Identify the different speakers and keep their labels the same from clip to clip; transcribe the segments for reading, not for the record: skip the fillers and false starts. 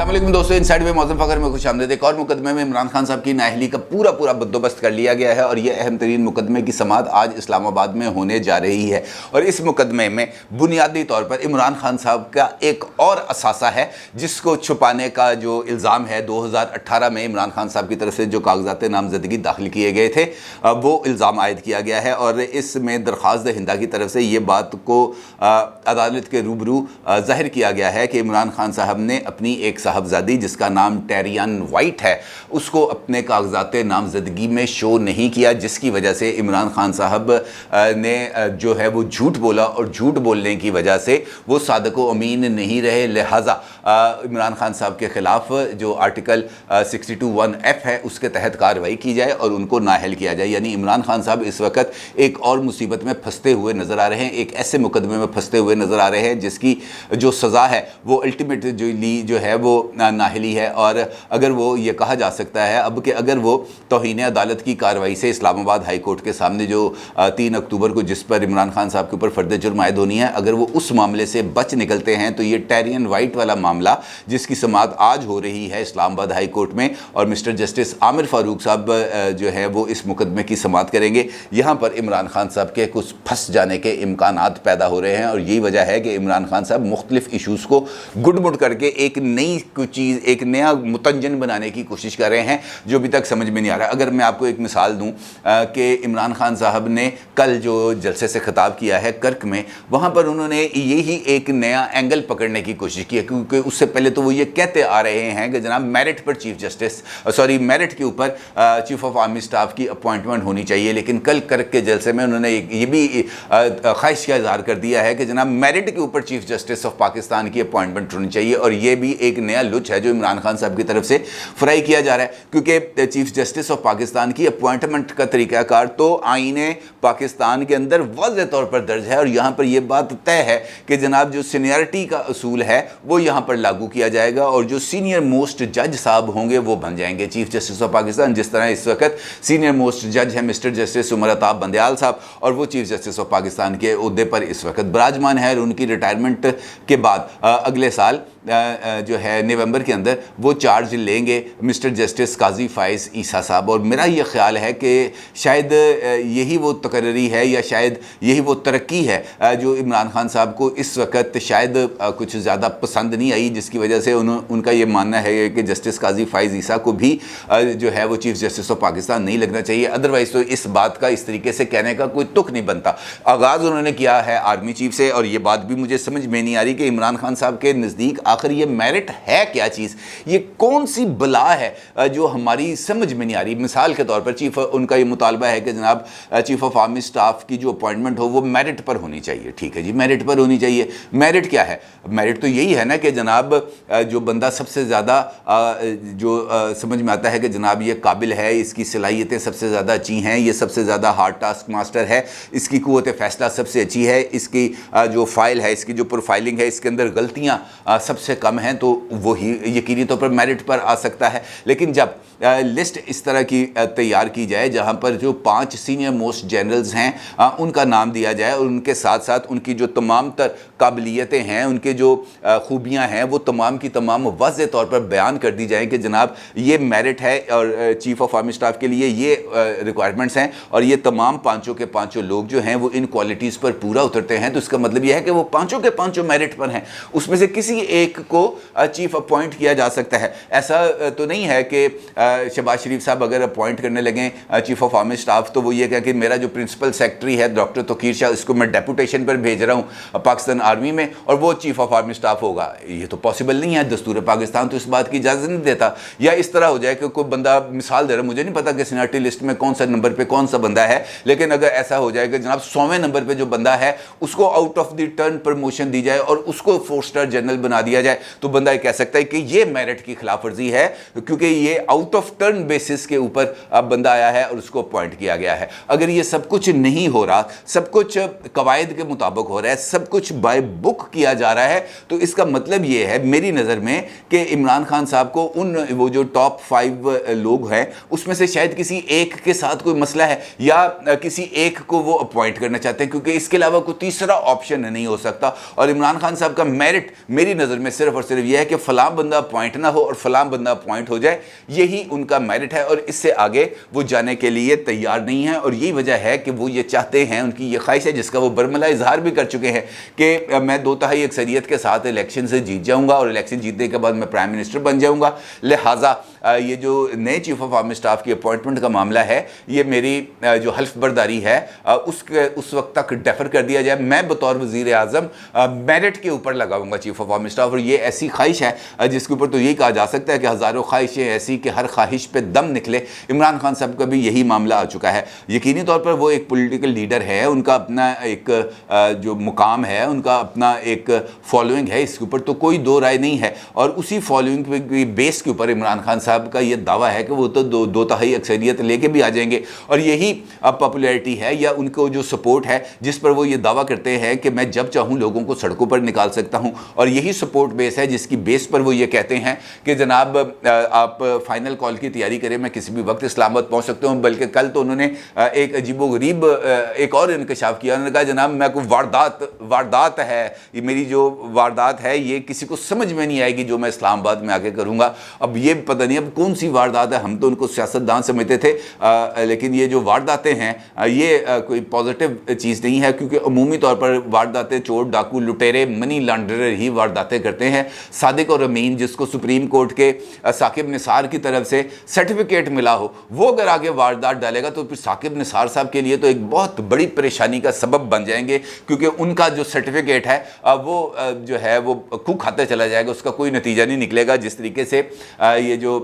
Speaker 1: अस्सलाम वालेकुम दोस्तों, इनसाइड में मौसम फ़खर में खुशामदीद। एक और मुकदमे में इमरान खान साहब की नाअहली का पूरा बंदोबस्त कर लिया गया है और ये अहम तरीन मुकदमे की समाअत आज इस्लामाबाद में होने जा रही है। और इस मुकदमे में बुनियादी तौर पर इमरान खान साहब का एक और असासा है जिसको छुपाने का जो इल्ज़ाम है। 2018 में इमरान खान साहब की तरफ से जो कागजात नामजदगी दाखिल किए गए थे वो इल्ज़ाम आयद किया गया है और इसमें दरख्वास्त दहिंदा की तरफ से ये बात को अदालत के रूबरू ज़ाहिर किया गया है कि इमरान खान साहब ने अपनी एक साहबजादी जिसका नाम टेरियन वाइट है उसको अपने कागजात नामजदगी में शो नहीं किया, जिसकी वजह से इमरान खान साहब ने जो है वो झूठ बोला और झूठ बोलने की वजह से वो सादको अमीन नहीं रहे। लिहाजा इमरान खान साहब के ख़िलाफ़ जो आर्टिकल 62(1)(f) है उसके तहत कार्रवाई की जाए और उनको नाअहल किया जाए। यानी इमरान खान साहब इस वक्त एक और मुसीबत में फंसते हुए नज़र आ रहे हैं, एक ऐसे मुकदमे में फंसते हुए नज़र आ रहे हैं जिसकी जो सज़ा है वो अल्टीमेट जो है वो नाअहली है। और अगर वो ये कहा जा सकता है अब कि अगर वो तौहीन अदालत की कार्रवाई से इस्लामाबाद हाई कोर्ट के सामने जो 3 अक्टूबर को जिस पर इमरान खान साहब के ऊपर फ़र्द जुर्म आयद होनी है, अगर वो उस मामले से बच निकलते हैं तो ये टेरियन वाइट वाला मामला जिसकी समाअत आज हो रही है इस्लामाबाद हाई कोर्ट में और मिस्टर जस्टिस आमिर फ़ारूक साहब जो है वो इस मुकदमे की समाअत करेंगे, यहाँ पर इमरान खान साहब के कुछ फंस जाने के इम्कानात पैदा हो रहे हैं। और यही वजह है कि इमरान खान साहब मुख्तलिफ इशूज़ को गुड़ करके एक नई कुछ चीज़, एक नया मुतंजन बनाने की कोशिश कर रहे हैं जो अभी तक समझ में नहीं आ रहा। अगर मैं आपको एक मिसाल दूं कि इमरान खान साहब ने कल जो जलसे से खिताब किया है कर्क में, वहाँ पर उन्होंने यही एक नया एंगल पकड़ने की कोशिश की है, क्योंकि उससे पहले तो वो ये कहते आ रहे हैं कि जनाब मेरिट पर मेरिट के ऊपर चीफ ऑफ आर्मी स्टाफ की अपॉइंटमेंट होनी चाहिए। लेकिन कल कर्क के जलसे में उन्होंने ये भी ख्वाहिश का इजहार कर दिया है कि जनाब मेरिट के ऊपर चीफ जस्टिस ऑफ पाकिस्तान की अपॉइंटमेंट होनी चाहिए। और ये भी एक नया लुच है जो इमरान खान साहब की तरफ से फ्राई किया जा रहा है, क्योंकि चीफ जस्टिस ऑफ पाकिस्तान की अपॉइंटमेंट का तरीक़ाकार तो आईने पाकिस्तान के अंदर वाज़ेह तौर पर दर्ज है और यहाँ पर यह बात तय है कि जनाब जो सीनियरिटी का असूल है वो यहाँ पर लागू किया जाएगा और जो सीनियर मोस्ट जज साहब होंगे वो बन जाएंगे चीफ जस्टिस ऑफ पाकिस्तान। जिस तरह इस वक्त सीनियर मोस्ट जज है मिस्टर जस्टिस उमर अताब बंदयाल साहब और वो चीफ जस्टिस ऑफ पाकिस्तान के ओहदे पर इस वक्त विराजमान है और उनकी रिटायरमेंट के बाद अगले साल जो है नवंबर के अंदर वो चार्ज लेंगे मिस्टर जस्टिस काजी फ़ाइज़ ईसा साहब। और मेरा ये ख्याल है कि शायद यही वो तकर्री है या शायद यही वो तरक्की है जो इमरान खान साहब को इस वक्त शायद कुछ ज़्यादा पसंद नहीं आई, जिसकी वजह से उनका ये मानना है कि जस्टिस काजी फ़ाइज़ ईसा को भी जो है वो चीफ जस्टिस ऑफ पाकिस्तान नहीं लगना चाहिए। अदरवाइज़ तो इस बात का इस तरीके से कहने का कोई तुक नहीं बनता। आगाज़ उन्होंने किया है आर्मी चीफ से और ये बात भी मुझे समझ में नहीं आ रही कि इमरान खान साहब के नज़दीक आखिर ये मेरिट है क्या चीज़, ये कौन सी बला है जो हमारी समझ में नहीं आ रही। मिसाल के तौर पर उनका ये मुतालबा है कि जनाब चीफ ऑफ आर्मी स्टाफ की जो अपॉइंटमेंट हो वो मेरिट पर होनी चाहिए। ठीक है जी, मेरिट पर होनी चाहिए। मेरिट क्या है? मेरिट तो यही है ना कि जनाब जो बंदा सबसे ज़्यादा जो समझ में आता है कि जनाब ये काबिल है, इसकी सलाहियतें सबसे ज़्यादा अच्छी हैं, ये सबसे ज़्यादा हार्ड टास्क मास्टर है, इसकी क़ुव्वत फ़ैसला सबसे अच्छी है, इसकी जो फ़ाइल है, इसकी जो प्रोफाइलिंग है, इसके अंदर गलतियाँ सबसे कम हैं, तो वही यकीनी तौर पर मेरिट पर आ सकता है। लेकिन जब लिस्ट इस तरह की तैयार की जाए जहां पर जो 5 सीनियर मोस्ट जनरल्स हैं उनका नाम दिया जाए और उनके साथ साथ उनकी जो तमाम तर काबिलियतें हैं, उनके जो खूबियां हैं वो तमाम की तमाम वाज़ेह तौर पर बयान कर दी जाए कि जनाब ये मेरिट है और चीफ ऑफ आर्मी स्टाफ के लिए ये रिक्वायरमेंट्स हैं और ये तमाम पाँचों के पाँचों लोग जो हैं वो इन क्वालिटीज़ पर पूरा उतरते हैं, तो इसका मतलब यह है कि वो पाँचों के पाँचों मेरिट पर हैं, उसमें से किसी एक को चीफ अपॉइंट किया जा सकता है। ऐसा तो नहीं है कि शहबाज शरीफ साहब अगर अपॉइंट करने लगें चीफ ऑफ आर्मी स्टाफ तो वो ये कहें कि मेरा जो प्रिंसिपल सेक्रेटरी है डॉक्टर तोकीर शाह, इसको मैं डेपुटेशन पर भेज रहा हूँ पाकिस्तान आर्मी में और वो चीफ ऑफ आर्मी स्टाफ होगा। ये तो पॉसिबल नहीं है, दस्तूर पाकिस्तान तो इस बात की इजाज़त नहीं देता। या इस तरह हो जाए कि कोई बंदा, मिसाल दे रहा, मुझे नहीं पता कि सीनियरिटी लिस्ट में कौन सा नंबर पर कौन सा बंदा है, लेकिन अगर ऐसा हो जाए कि जनाब 100वें नंबर पर जो बंदा है उसको out of the turn promotion दी जाए और उसको 4 स्टार जनरल बना दिया जाए, तो बंदा कह सकता है कि ये मेरिट की खिलाफ वर्जी है, क्योंकि ये आउट ऑफ टर्न बेसिस के ऊपर अब बंदा आया है और उसको अपॉइंट किया गया है। अगर ये सब कुछ नहीं हो रहा, सब कुछ कवायद के मुताबिक हो रहा है, सब कुछ बाय बुक किया जा रहा है, तो इसका मतलब ये है मेरी नज़र में कि इमरान खान साहब को वो जो टॉप 5 लोग हैं उसमें से शायद किसी एक के साथ कोई मसला है या किसी एक को वो अपॉइंट करना चाहते हैं, क्योंकि इसके अलावा कोई तीसरा ऑप्शन नहीं हो सकता। और इमरान खान साहब का मेरिट मेरी नज़र में सिर्फ और सिर्फ यह है कि फलां बंदा अपॉइंट ना हो और फलां बंदा अपॉइंट हो जाए, यही उनका मेरिट है और इससे आगे वो जाने के लिए तैयार नहीं है। और यही वजह है कि वो ये चाहते हैं, उनकी ये ख्वाहिश है जिसका वो बरमला इजहार भी कर चुके हैं कि मैं 2/3 अक्सरियत के साथ इलेक्शन से जीत जाऊंगा और इलेक्शन जीतने के बाद मैं प्राइम मिनिस्टर बन जाऊंगा। लिहाजा ये जो नए चीफ ऑफ आर्मी स्टाफ की अपॉइंटमेंट का मामला है, ये मेरी जो हल्फ बर्दारी है उस वक्त तक डेफर कर दिया जाए। मैं बतौर वजीर आजम मेरिट के ऊपर लगाऊंगा चीफ ऑफ आर्मी स्टाफ। और ये ऐसी ख्वाहिश है जिसके ऊपर तो यही कहा जा सकता है कि हज़ारों ख्वाहिशें ऐसी कि हर ख्वाहिश पे दम निकले। इमरान खान साहब का भी यही मामला आ चुका है। यकीनी तौर पर वो एक पॉलिटिकल लीडर है, उनका अपना एक जो मुकाम है, उनका अपना एक फॉलोइंग है, इसके ऊपर तो कोई दो राय नहीं है। और उसी फॉलोइंग के बेस के ऊपर इमरान खान साहब का ये दावा है कि वो तो 2/3 अक्सरियत लेके भी आ जाएंगे। और यही पॉपुलैरिटी है या उनको जो सपोर्ट है जिस पर वो ये दावा करते हैं कि मैं जब चाहूँ लोगों को सड़कों पर निकाल सकता हूँ। और यही सपोर्ट बेस है जिसकी बेस पर वो ये कहते हैं कि जनाब आप फाइनल कॉल की तैयारी करें, मैं किसी भी वक्त इस्लामाबाद पहुँच सकता हूँ। बल्कि कल तो उन्होंने एक अजीबोगरीब एक और इंकशाफ किया। उन्होंने कहा जनाब मैं कोई वारदात है, ये मेरी जो वारदात है ये किसी को समझ में नहीं आएगी जो मैं इस्लामाबाद में आके करूँगा। अब ये पता नहीं अब कौन सी वारदात है, हम तो उनको सियासतदान समझते थे, लेकिन ये जो वारदातें हैं ये कोई पॉजिटिव चीज़ नहीं है, क्योंकि अमूमी तौर पर वारदातें चोर डाकू लुटेरे मनी लॉन्ड्रर ही वारदातें करते हैं। सादिक और अमीन जिसको सुप्रीम कोर्ट के साकिब निसार की तरफ से सर्टिफिकेट मिला हो, वो अगर आगे वारदात डालेगा तो फिर साकिब निसार साहब के लिए तो एक बहुत बड़ी परेशानी का सबब बन जाएंगे, क्योंकि उनका जो सर्टिफिकेट है वो जो है वो खूब खाते चला जाएगा, उसका कोई नतीजा नहीं निकलेगा। जिस तरीके से ये जो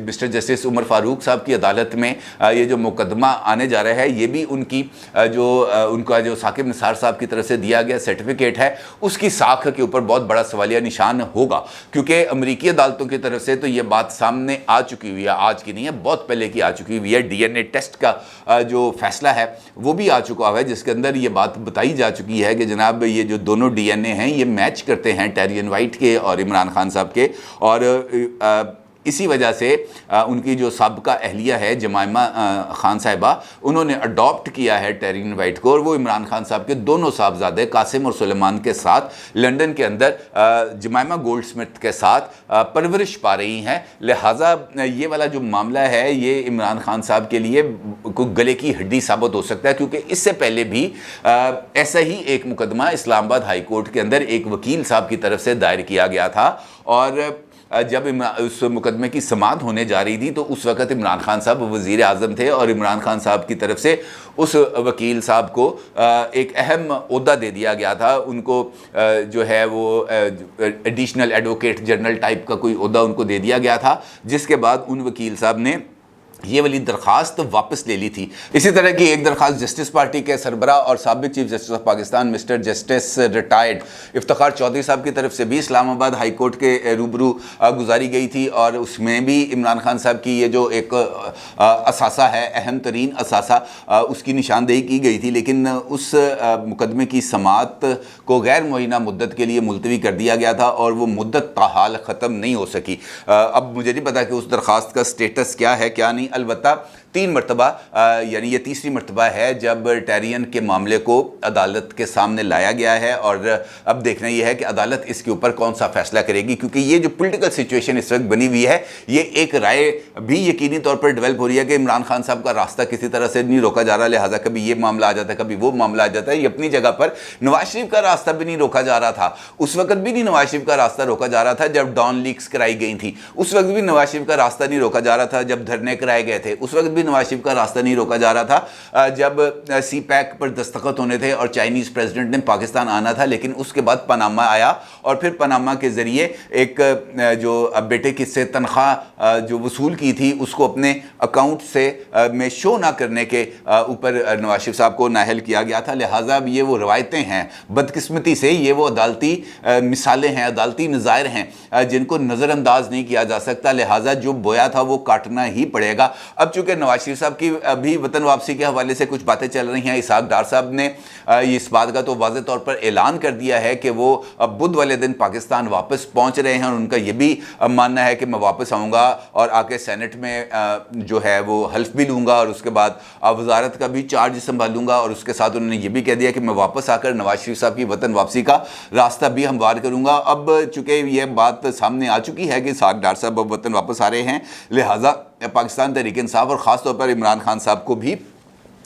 Speaker 1: मिस्टर जस्टिस उमर फारूक साहब की अदालत में ये जो मुकदमा आने जा रहा है, ये भी उनकी उनका जो साकिब निसार साहब की तरफ से दिया गया सर्टिफिकेट है उसकी साख के ऊपर बहुत बड़ा सवालिया निशान होगा। क्योंकि अमरीकी अदालतों की तरफ से तो ये बात सामने आ चुकी हुई है, आज की नहीं है, बहुत पहले की आ चुकी हुई है। DNA टेस्ट का जो फैसला है वो भी आ चुका है, जिसके अंदर ये बात बताई जा चुकी है कि जनाब ये जो दोनों DNA हैं ये मैच करते हैं टेरियन वाइट के और इमरान खान साहब के। और इसी वजह से उनकी जो साबका अहलिया है जमाइमा खान साहिबा, उन्होंने अडॉप्ट किया है टेरियन वाइट को, और वो इमरान खान साहब के दोनों साहबजादे कासिम और सुलेमान के साथ लंदन के अंदर जमाइमा गोल्डस्मिथ के साथ परवरिश पा रही हैं। लिहाजा ये वाला जो मामला है ये इमरान खान साहब के लिए कोई गले की हड्डी साबित हो सकता है, क्योंकि इससे पहले भी ऐसा ही एक मुकदमा इस्लामाबाद हाई कोर्ट के अंदर एक वकील साहब की तरफ से दायर किया गया था। और जब उस मुकदमे की समाअत होने जा रही थी तो उस वक़्त इमरान खान साहब वज़ीर आज़म थे, और इमरान खान साहब की तरफ से उस वकील साहब को एक अहम ओहदा दे दिया गया था। उनको जो है वो एडिशनल एडवोकेट जनरल टाइप का कोई ओहदा उनको दे दिया गया था, जिसके बाद उन वकील साहब ने ये वाली दरख्वास्त वापस ले ली थी। इसी तरह की एक दरख्वास्त जस्टिस पार्टी के सरबरा और साबिक chief justice of Pakistan mister justice retired Iftikhar Chaudhry साहब की तरफ से भी इस्लामाबाद हाई कोर्ट के रूबरू गुजारी गई थी, और उसमें भी इमरान खान साहब की ये जो एक असासा है, अहम तरीन असासा, उसकी निशानदेही की गई थी। लेकिन उस मुकदमे की समाअत को गैर मुअय्यना मुद्दत के लिए मुलतवी कर दिया गया था, और वो मुद्दत ताहाल ख़त्म नहीं हो सकी। अब मुझे नहीं पता कि उस दरख्वास्त का स्टेटस क्या है क्या नहीं। अलबत्ता 3 मरतबा यानी ये तीसरी मरतबा है जब टेरियन के मामले को अदालत के सामने लाया गया है, और अब देखना यह है कि अदालत इसके ऊपर कौन सा फैसला करेगी, क्योंकि ये जो पॉलिटिकल सिचुएशन इस वक्त बनी हुई है, ये एक राय भी यकीनी तौर पर डेवलप हो रही है कि इमरान खान साहब का रास्ता किसी तरह से नहीं रोका जा रहा। लिहाजा कभी ये मामला आ जाता है, कभी वो मामला आ जाता है। ये अपनी जगह पर नवाज शरीफ का रास्ता भी नहीं रोका जा रहा था, उस वक्त भी नहीं नवाज शरीफ का रास्ता रोका जा रहा था जब डॉन लीक्स कराई गई थी, उस वक्त भी नवाज शरीफ का रास्ता नहीं रोका जा रहा था जब धरने कराए गए थे, उस वक्त भी नवाज शरीफ का रास्ता नहीं रोका जा रहा था जब CPEC पर दस्तखत होने थे और चाइनीज प्रेसिडेंट ने पाकिस्तान आना था। लेकिन उसके बाद पनामा आया, और फिर पनामा के जरिए एक जो बेटे की से तनख्वाह जो वसूल की थी उसको अपने अकाउंट से में शो ना करने के ऊपर नवाज शरीफ साहब को नाअहल किया गया था। लिहाजा अब ये वो रवायतें हैं, बदकिस्मती से ये वो अदालती मिसालें हैं, अदालती नज़ायर हैं जिनको नज़रअंदाज नहीं किया जा सकता। लिहाजा जो बोया था वो काटना ही पड़ेगा। अब चूंकि नवाज शरीफ साहब की अभी वतन वापसी के हवाले से कुछ बातें चल रही हैं। इसहाक डार साहब ने इस बात का तो वाज़ेह तौर पर ऐलान कर दिया है कि वो अब बुध वाले दिन पाकिस्तान वापस पहुंच रहे हैं और उनका ये भी मानना है कि मैं वापस आऊँगा और आके सेनेट में जो है वो हल्फ भी लूँगा और उसके बाद वजारत का भी चार्ज संभालूंगा। और उसके साथ उन्होंने ये भी कह दिया कि मैं वापस आकर नवाज शरीफ साहब की वतन वापसी का रास्ता भी हमवार करूँगा। अब चूँकि ये बात सामने आ चुकी है कि इसहाक डार साहब अब वतन वापस आ रहे हैं, लिहाजा पाकिस्तान तहरीक इंसाफ और ख़ास तौर पर इमरान खान साहब को भी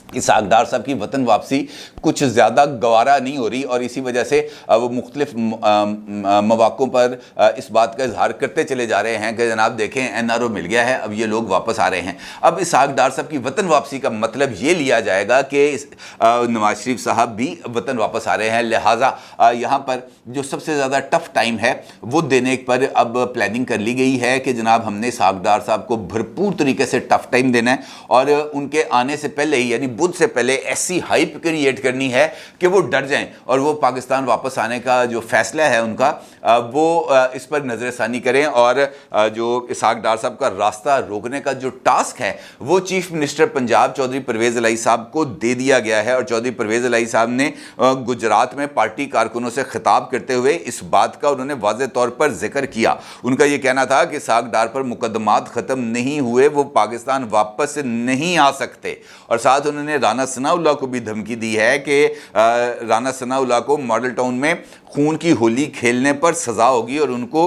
Speaker 1: इसहाक डार साहब की वतन वापसी कुछ ज़्यादा गवारा नहीं हो रही और इसी वजह से वो मुख्तलिफ मौक़ों पर इस बात का इजहार करते चले जा रहे हैं कि जनाब देखें NRO मिल गया है, अब ये लोग वापस आ रहे हैं। अब इसहाक डार साहब की वतन वापसी का मतलब ये लिया जाएगा कि नवाज शरीफ साहब भी वतन वापस आ रहे हैं, लिहाजा यहाँ पर जो सबसे ज़्यादा टफ टाइम है वो देने पर अब प्लानिंग कर ली गई है कि जनाब हमने इसहाक डार साहब को भरपूर तरीके से टफ टाइम देना है और उनके आने से पहले ही यानी बुध से पहले ऐसी हाइप क्रिएट करनी है कि वो डर जाएं और वो पाकिस्तान वापस आने का जो फैसला है उनका वो इस पर नज़रसानी करें और जो इसहाक डार साहब का रास्ता रोकने का जो टास्क है वो चीफ मिनिस्टर पंजाब चौधरी परवेज़ इलाही साहब को दे दिया गया है। और चौधरी परवेज़ इलाही साहब ने गुजरात में पार्टी कारकुनों से खिताब करते हुए इस बात का उन्होंने वाज़ेह तौर पर जिक्र किया। उनका ये कहना था कि इसहाक डार पर मुकदमात ख़त्म नहीं हुए, वो पाकिस्तान वापस नहीं आ सकते। और साथ उन्होंने राना सनाउल्लाह को भी धमकी दी है कि राना सनाउल्लाह को मॉडल टाउन में खून की होली खेलने पर सज़ा होगी और उनको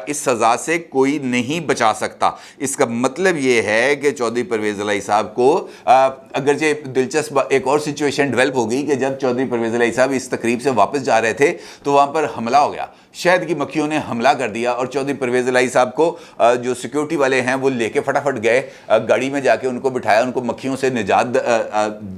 Speaker 1: इस सज़ा से कोई नहीं बचा सकता। इसका मतलब ये है कि चौधरी परवेज़ इलाही साहब को अगरचे दिलचस्प एक और सिचुएशन डेवलप हो गई कि जब चौधरी परवेज़ इलाही साहब इस तकरीब से वापस जा रहे थे तो वहाँ पर हमला हो गया, शहद की मक्खियों ने हमला कर दिया और चौधरी परवेज़ इलाही साहब को जो सिक्योरिटी वाले हैं वो लेके फटाफट गए, गाड़ी में जाके उनको बिठाया, उनको मक्खियों से निजात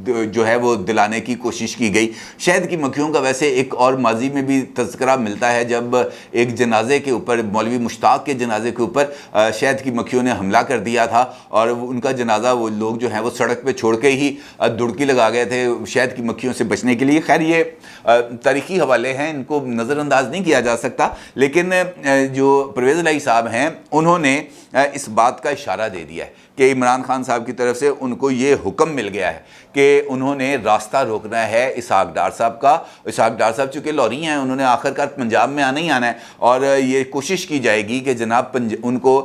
Speaker 1: जो है वो दिलाने की कोशिश की गई। शहद की मक्खियों का वैसे एक और माजी में भी तज़किरा मिलता है जब एक जनाजे के ऊपर, मौलवी मुश्ताक के जनाजे के ऊपर शहद की मक्खियों ने हमला कर दिया था और उनका जनाजा वो लोग जो हैं वो सड़क पे छोड़ के ही दुड़की लगा गए थे शहद की मक्खियों से बचने के लिए। खैर ये तारीखी हवाले हैं, इनको नज़रअंदाज नहीं किया जा सकता, लेकिन जो परवेज़ इलाही साहब हैं उन्होंने इस बात का इशारा दे दिया है कि इमरान खान साहब की तरफ से उनको ये हुक्म मिल गया है कि उन्होंने रास्ता रोकना है इसहाक डार साहब का। इसहाक डार साहब चूँकि लॉरी हैं, उन्होंने आखिरकार पंजाब में आना ही आना है और ये कोशिश की जाएगी कि जनाब उनको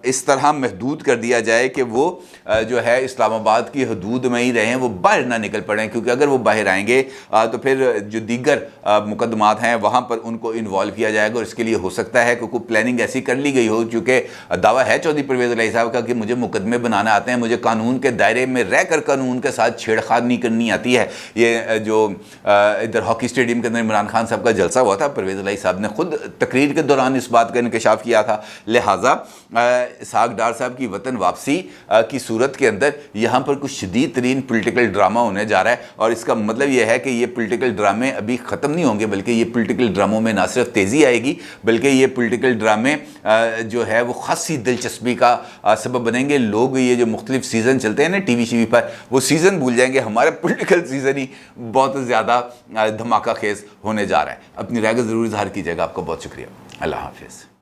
Speaker 1: इस तरह महदूद कर दिया जाए कि वो जो है इस्लामाबाद की हदूद में ही रहें, वो बाहर ना निकल पड़ें, क्योंकि अगर वो बाहर आएंगे तो फिर जो दीगर मुकदमात हैं वहाँ पर उनको इन्वॉल्व किया जाएगा। और इसके लिए हो सकता है कि कोई प्लानिंग ऐसी कर ली गई हो, चूँकि दावा है चौधरी परवेज़ इलाही साहब का कि मुझे मुकदमे बनाने आते हैं, मुझे कानून के दायरे में रहकर कानून के साथ छेड़खानी करनी आती है। ये जो इधर हॉकी स्टेडियम के अंदर इमरान खान साहब का जलसा हुआ था, परवेज़ इलाही साहब ने खुद तकरीर के दौरान इस बात का इंकशाफ किया था। लिहाजा इसहाक डार साहब की वतन वापसी की सूरत के अंदर यहाँ पर कुछ शदीद तरीन पोलिटिकल ड्रामा होने जा रहा है और इसका मतलब यह है कि ये पोलिटिकल ड्रामे अभी ख़त्म नहीं होंगे, बल्कि ये पोलिटिकल ड्रामों में ना सिर्फ तेज़ी आएगी बल्कि ये पोलिटिकल ड्रामे जो है वो खासी दिलचस्पी का सबब बनेंगे। लोग ये जो मुख्तलिफ सीज़न चलते हैं ना टीवी शीवी पर, वो सीज़न भूल जाएंगे, हमारा पॉलिटिकल सीज़न ही बहुत ज़्यादा धमाका खेज होने जा रहा है। अपनी राय का ज़रूर इज़हार कीजिएगा। आपका बहुत शुक्रिया। अल्लाह हाफिज़।